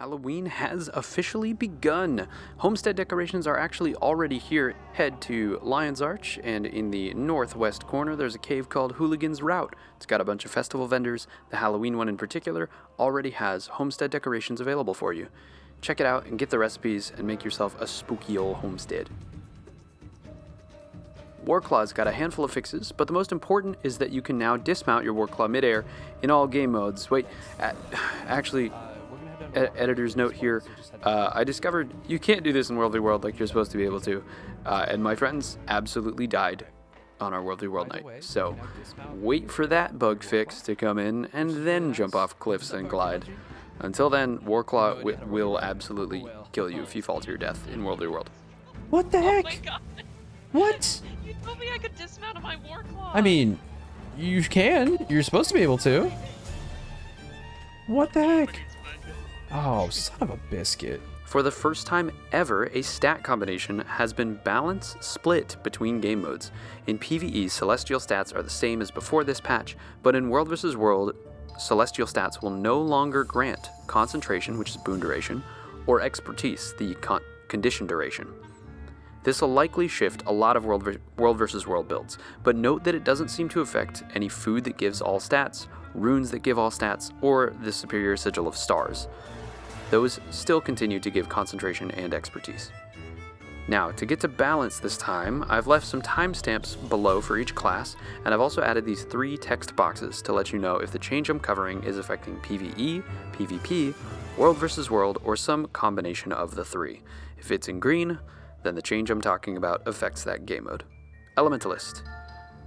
Halloween has officially begun. Homestead decorations are actually already here. Head to Lion's Arch, and in the northwest corner there's a cave called Hooligan's Route. It's got a bunch of festival vendors. The Halloween one in particular already has homestead decorations available for you. Check it out and get the recipes and make yourself a spooky old homestead. Warclaw's got a handful of fixes, but the most important is that you can now dismount your Warclaw midair in all game modes. Wait, actually, editor's note here, I discovered you can't do this in World v. World like you're supposed to be able to, and my friends absolutely died on our World v. World night. So wait for that bug fix to come in and then jump off cliffs and glide. Until then, Warclaw will absolutely kill you if you fall to your death in World v. World. What the heck? Oh my god. What? You told me I could dismount on my Warclaw. I mean, you can. You're supposed to be able to. What the heck? Oh, son of a biscuit. For the first time ever, a stat combination has been balance split between game modes. In PvE, Celestial stats are the same as before this patch, but in World vs. World, Celestial stats will no longer grant Concentration, which is boon duration, or Expertise, the condition duration. This will likely shift a lot of World vs. World builds, but note that it doesn't seem to affect any food that gives all stats, runes that give all stats, or the Superior Sigil of Stars. Those still continue to give Concentration and Expertise. Now, to get to balance this time, I've left some timestamps below for each class, and I've also added these 3 text boxes to let you know if the change I'm covering is affecting PvE, PvP, World vs. World, or some combination of the 3. If it's in green, then the change I'm talking about affects that game mode. Elementalist.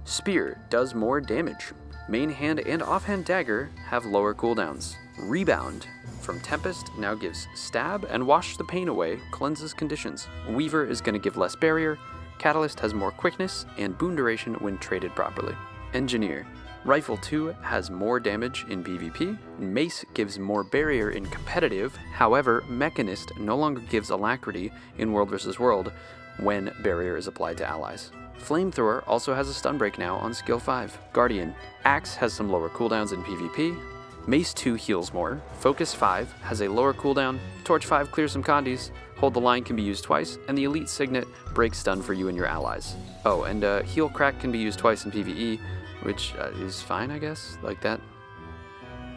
Spear does more damage. Main hand and offhand dagger have lower cooldowns. Rebound from Tempest now gives stab, and Wash the Pain Away cleanses conditions. Weaver is going to give less barrier. Catalyst has more quickness and boon duration when traded properly. Engineer. Rifle 2 has more damage in PvP. Mace gives more barrier in competitive. However, Mechanist no longer gives alacrity in World vs. World when barrier is applied to allies. Flamethrower also has a stun break now on skill 5. Guardian. Axe has some lower cooldowns in PvP. Mace 2 heals more. Focus 5 has a lower cooldown. Torch 5 clears some condies. Hold the Line can be used twice, and the Elite Signet breaks stun for you and your allies. Oh, and Heal Crack can be used twice in PvE, which is fine, I guess, like that.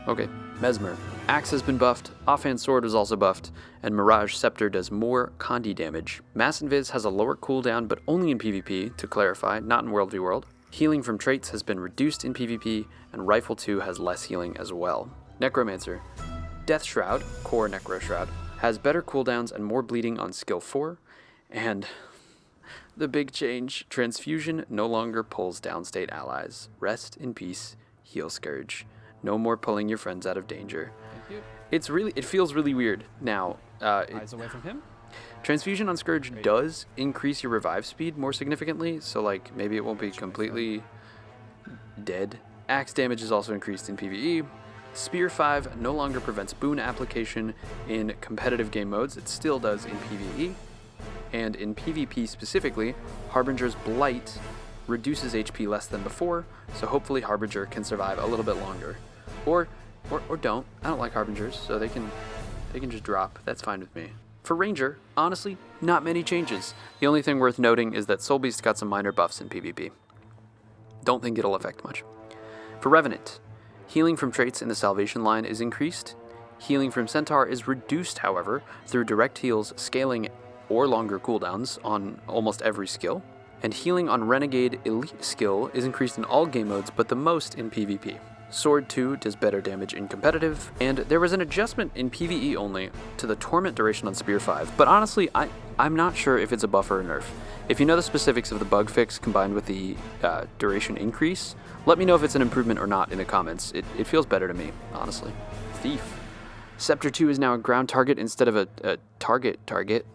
Okay, Mesmer. Axe has been buffed, Offhand Sword was also buffed, and Mirage Scepter does more Condi damage. Mass Invis has a lower cooldown, but only in PvP, to clarify, not in World v. World. Healing from traits has been reduced in PvP, and Rifle 2 has less healing as well. Necromancer. Death Shroud, core Necro Shroud, has better cooldowns and more bleeding on skill 4, and the big change, Transfusion no longer pulls downstate allies. Rest in peace, Heal Scourge. No more pulling your friends out of danger. Thank you. It feels really weird. Now, Eyes away from him. Transfusion on Scourge does increase your revive speed more significantly, so like maybe it won't be completely dead. Axe damage is also increased in PvE. Spear 5 no longer prevents boon application in competitive game modes. It still does in PvE. And in PvP specifically, Harbinger's Blight reduces HP less than before, so hopefully Harbinger can survive a little bit longer. Or don't. I don't like Harbingers, so they can just drop. That's fine with me. For Ranger, honestly, not many changes. The only thing worth noting is that Soul Beast got some minor buffs in PvP. Don't think it'll affect much. For Revenant, healing from traits in the Salvation line is increased. Healing from Centaur is reduced, however, through direct heals, scaling, or longer cooldowns on almost every skill. And healing on Renegade Elite skill is increased in all game modes, but the most in PvP. Sword 2 does better damage in competitive, and there was an adjustment in PvE only to the Torment duration on Spear 5, but honestly, I'm not sure if it's a buff or a nerf. If you know the specifics of the bug fix combined with the duration increase, let me know if it's an improvement or not in the comments. It feels better to me, honestly. Thief. Scepter 2 is now a ground target instead of a target.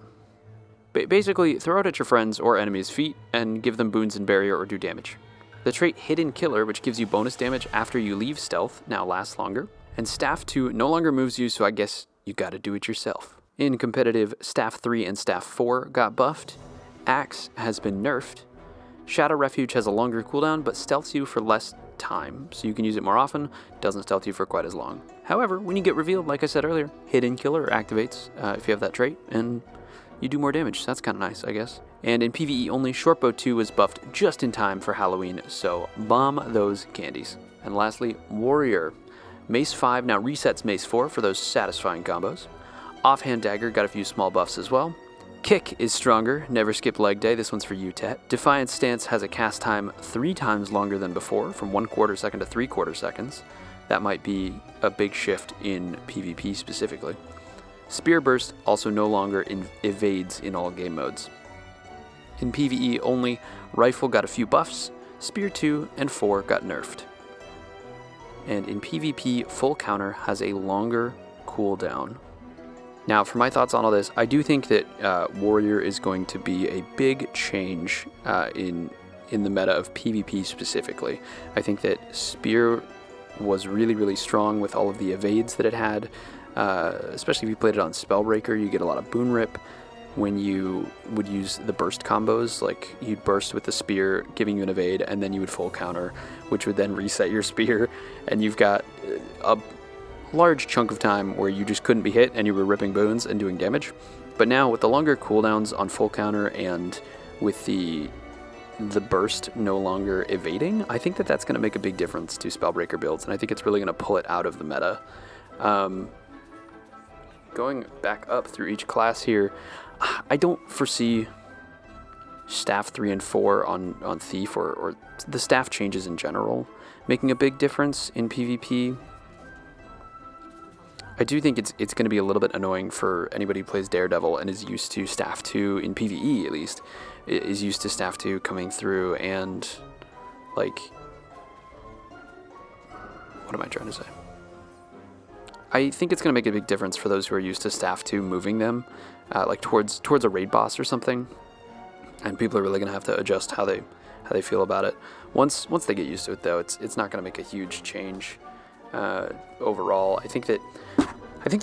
Basically, throw it at your friends or enemies' feet and give them boons and barrier or do damage. The trait Hidden Killer, which gives you bonus damage after you leave stealth, now lasts longer. And Staff 2 no longer moves you, so I guess you gotta do it yourself. In competitive, Staff 3 and Staff 4 got buffed. Axe has been nerfed. Shadow Refuge has a longer cooldown, but stealths you for less time, so you can use it more often, doesn't stealth you for quite as long. However, when you get revealed, like I said earlier, Hidden Killer activates if you have that trait, and you do more damage. So that's kind of nice, I guess. And in PvE only, Shortbow 2 was buffed just in time for Halloween, so bomb those candies. And lastly, Warrior. Mace 5 now resets Mace 4 for those satisfying combos. Offhand Dagger got a few small buffs as well. Kick is stronger, never skip leg day, this one's for you, Tet. Defiant Stance has a cast time 3 times longer than before, from 1/4 second to 3/4 seconds. That might be a big shift in PvP specifically. Spear Burst also no longer evades in all game modes. In PvE only, Rifle got a few buffs, Spear 2 and 4 got nerfed. And in PvP, Full Counter has a longer cooldown. Now, for my thoughts on all this, I do think that Warrior is going to be a big change in the meta of PvP specifically. I think that Spear was really, really strong with all of the evades that it had, especially if you played it on Spellbreaker. You get a lot of Boon Rip when you would use the burst combos. Like, you'd burst with the spear, giving you an evade, and then you would full counter, which would then reset your spear, and you've got a large chunk of time where you just couldn't be hit and you were ripping boons and doing damage. But now with the longer cooldowns on full counter and with the burst no longer evading, I think that that's going to make a big difference to Spellbreaker builds, and I think it's really going to pull it out of the meta. Going back up through each class here, I don't foresee staff 3 and 4 on Thief or the staff changes in general making a big difference in PvP. I do think it's going to be a little bit annoying for anybody who plays Daredevil and is used to Staff 2, in PvE at least, is used to Staff 2 coming through and, like, what am I trying to say? I think it's going to make a big difference for those who are used to Staff 2 moving them, like towards a raid boss or something, and people are really going to have to adjust how they feel about it. Once they get used to it, though, it's not going to make a huge change overall. I think the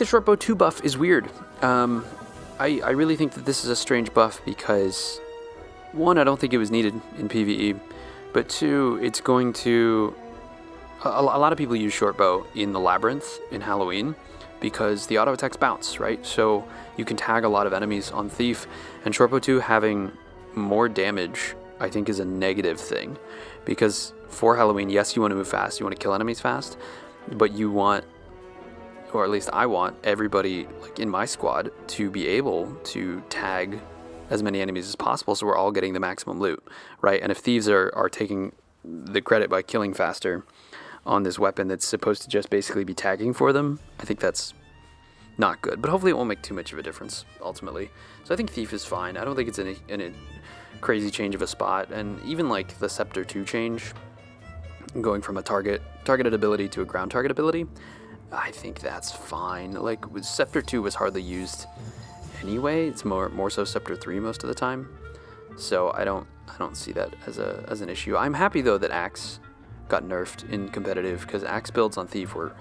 Shortbow 2 buff is weird. I really think that this is a strange buff because, one, I don't think it was needed in PvE, but two, it's going to... A lot of people use Shortbow in the Labyrinth in Halloween because the auto attacks bounce, right? So you can tag a lot of enemies on Thief, and Shortbow 2 having more damage, I think, is a negative thing, because for Halloween, yes, you want to move fast, you want to kill enemies fast, but you want, or at least I want, everybody like in my squad to be able to tag as many enemies as possible so we're all getting the maximum loot, right? And if thieves are taking the credit by killing faster on this weapon that's supposed to just basically be tagging for them, I think that's not good. But hopefully it won't make too much of a difference ultimately. So I think Thief is fine. I don't think it's in a crazy change of a spot. And even like the Scepter 2 change, going from a targeted ability to a ground target ability, I think that's fine. Like, Scepter 2 was hardly used anyway. It's more so Scepter 3 most of the time. So I don't see that as an issue. I'm happy though that Axe got nerfed in competitive, because Axe builds on Thief were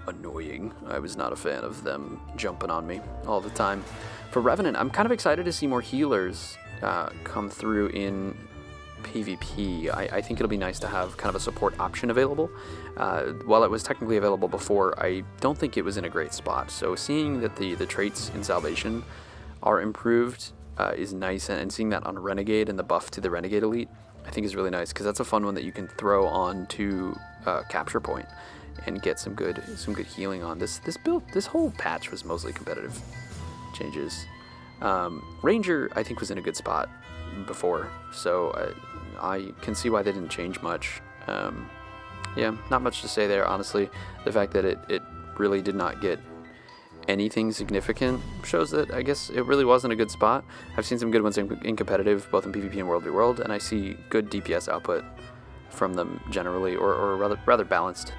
annoying. I was not a fan of them jumping on me all the time. For Revenant, I'm kind of excited to see more healers come through in PvP. I think it'll be nice to have kind of a support option available. While it was technically available before, I don't think it was in a great spot. So seeing that the traits in Salvation are improved is nice, and seeing that on Renegade and the buff to the Renegade Elite, I think is really nice, because that's a fun one that you can throw on to Capture Point and get some good healing on. This whole patch was mostly competitive changes. Ranger, I think, was in a good spot before, so I can see why they didn't change much. Yeah, not much to say there, honestly. The fact that it really did not get anything significant shows that I guess it really wasn't a good spot. I've seen some good ones in competitive, both in PvP and World v World, and I see good DPS output from them generally, or rather balanced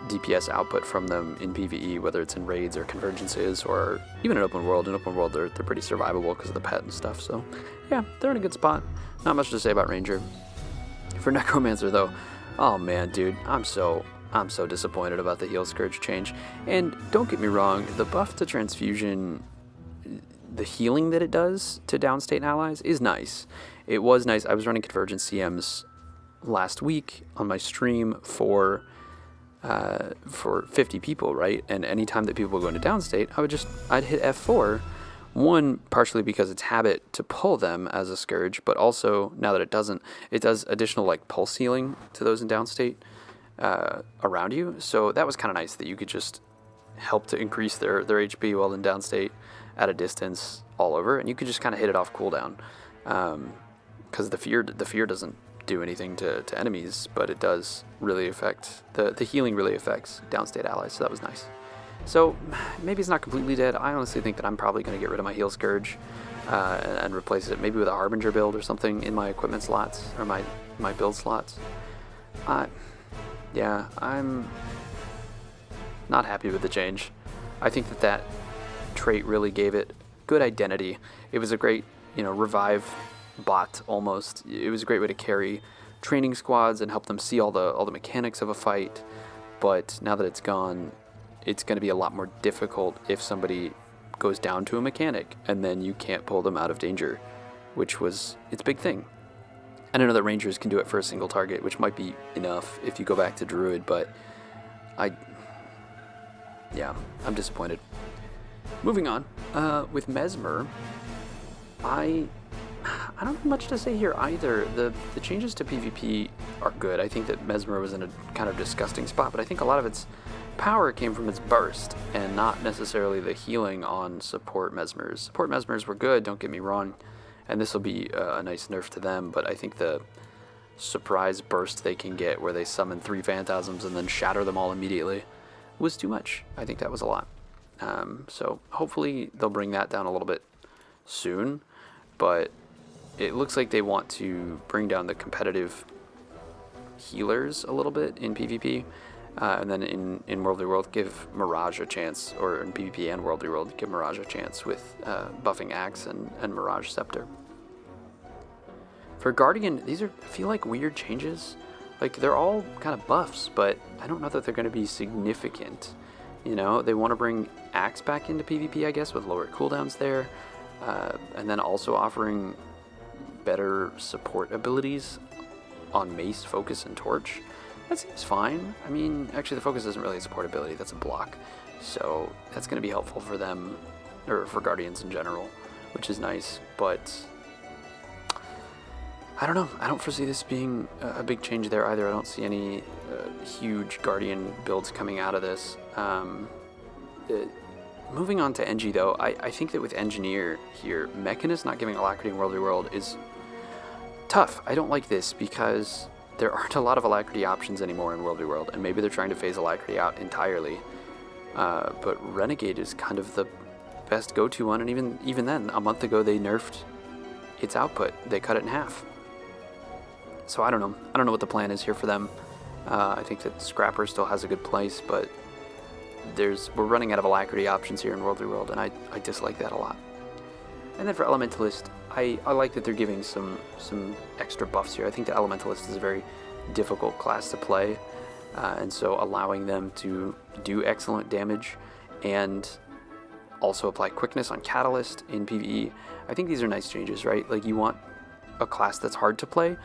DPS output from them in PvE, whether it's in raids or convergences or even in open world. In open world, they're pretty survivable because of the pet and stuff. So yeah, they're in a good spot. Not much to say about Ranger. For Necromancer though, oh man, dude, I'm so disappointed about the Heal Scourge change. And don't get me wrong, the buff to Transfusion, the healing that it does to downstate allies is nice. It was nice. I was running Convergence CMs last week on my stream for for 50 people, right? And anytime that people go into downstate, I'd hit F4. One, partially because it's habit to pull them as a Scourge, but also, now that it doesn't, it does additional like pulse healing to those in downstate around you. So that was kind of nice that you could just help to increase their HP while in downstate at a distance all over, and you could just kind of hit it off cooldown. Because the fear doesn't do anything to enemies, but it does really affect, the healing really affects downstate allies, so that was nice. So maybe it's not completely dead. I honestly think that I'm probably going to get rid of my Heal Scourge and replace it maybe with a Harbinger build or something in my equipment slots, or my build slots. Yeah, I'm not happy with the change. I think that trait really gave it good identity. It was a great, revive bot almost. It was a great way to carry training squads and help them see all the mechanics of a fight. But now that it's gone, it's going to be a lot more difficult if somebody goes down to a mechanic and then you can't pull them out of danger, which was its big thing. And I know that Rangers can do it for a single target, which might be enough if you go back to Druid, but I'm disappointed. Moving on, with Mesmer, I don't have much to say here either. The changes to PvP are good. I think that Mesmer was in a kind of disgusting spot, but I think a lot of its power came from its burst and not necessarily the healing on support Mesmers. Support Mesmers were good, don't get me wrong, and this will be a nice nerf to them, but I think the surprise burst they can get where they summon 3 Phantasms and then shatter them all immediately was too much. I think that was a lot. So hopefully they'll bring that down a little bit soon, but it looks like they want to bring down the competitive healers a little bit in PvP, and then in Worldly World give Mirage a chance, or in PvP and Worldly World give Mirage a chance with buffing Axe and Mirage Scepter. For Guardian, these feel like weird changes. Like, they're all kind of buffs, but I don't know that they're going to be significant. They want to bring Axe back into PvP, I guess, with lower cooldowns there, and then also offering better support abilities on Mace, Focus, and Torch. That seems fine. I mean, actually, the Focus isn't really a support ability, that's a block. So that's going to be helpful for them, or for Guardians in general, which is nice, but I don't know. I don't foresee this being a big change there either. I don't see any huge Guardian builds coming out of this. Moving on to Engie, though, I think that with Engineer here, Mechanist not giving Alacrity in Worldly World is tough. I don't like this because there aren't a lot of Alacrity options anymore in Worldly World, and maybe they're trying to phase Alacrity out entirely. But Renegade is kind of the best go-to one, and even then, a month ago they nerfed its output. They cut it in half. So I don't know. I don't know what the plan is here for them. I think that Scrapper still has a good place, but we're running out of Alacrity options here in Worldly World, and I dislike that a lot. And then for Elementalist, I like that they're giving some extra buffs here. I think the Elementalist is a very difficult class to play, and so allowing them to do excellent damage and also apply quickness on Catalyst in PvE, I think these are nice changes, right? Like, you want a class that's hard to play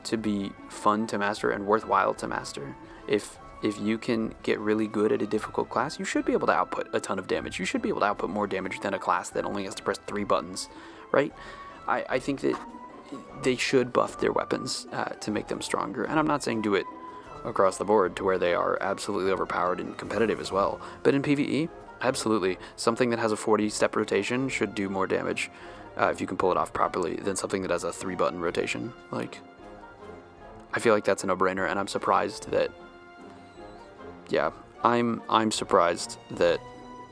to be fun to master and worthwhile to master. If you can get really good at a difficult class, you should be able to output a ton of damage. You should be able to output more damage than a class that only has to press 3 buttons, right? I think that they should buff their weapons to make them stronger. And I'm not saying do it across the board to where they are absolutely overpowered and competitive as well. But in PvE, absolutely. Something that has a 40-step rotation should do more damage if you can pull it off properly than something that has a 3-button rotation. Like, I feel like that's a no-brainer, and I'm surprised that, yeah, I'm surprised that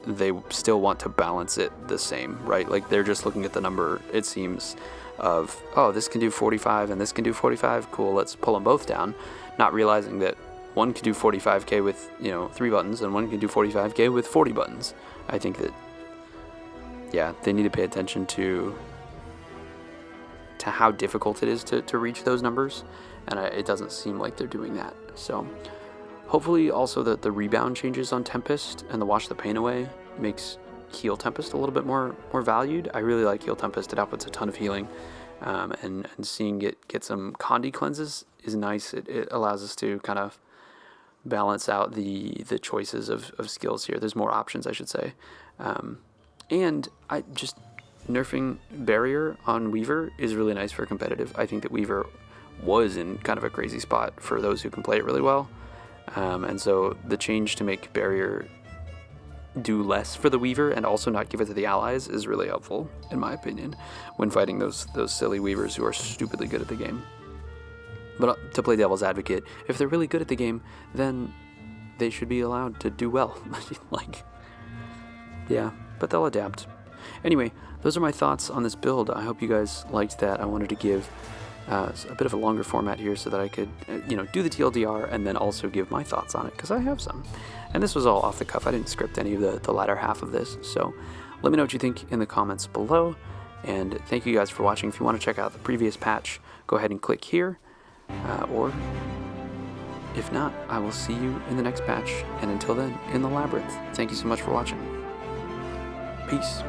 they still want to balance it the same, right? Like, they're just looking at the number, it seems, of, oh, this can do 45 and this can do 45, cool, let's pull them both down, not realizing that one can do 45k with, 3 buttons, and one can do 45k with 40 buttons. I think that, yeah, they need to pay attention to how difficult it is to reach those numbers, and it doesn't seem like they're doing that. So hopefully also the rebound changes on Tempest and the Wash the Pain Away makes Heal Tempest a little bit more valued. I really like Heal Tempest. It outputs a ton of healing, and seeing it get some Condi cleanses is nice. It allows us to kind of balance out the choices of skills here. There's more options, I should say. And I just nerfing barrier on Weaver is really nice for competitive. I think that Weaver was in kind of a crazy spot for those who can play it really well. And so the change to make barrier do less for the Weaver and also not give it to the allies is really helpful, in my opinion, when fighting those silly Weavers who are stupidly good at the game. But to play devil's advocate, if they're really good at the game, then they should be allowed to do well. Like, yeah, but they'll adapt. Anyway, those are my thoughts on this build. I hope you guys liked that. I wanted to give a bit of a longer format here so that I could, do the TLDR and then also give my thoughts on it, because I have some. And this was all off the cuff. I didn't script any of the latter half of this. So let me know what you think in the comments below. And thank you guys for watching. If you want to check out the previous patch, go ahead and click here. Or if not, I will see you in the next patch. And until then, in the Labyrinth. Thank you so much for watching. Peace.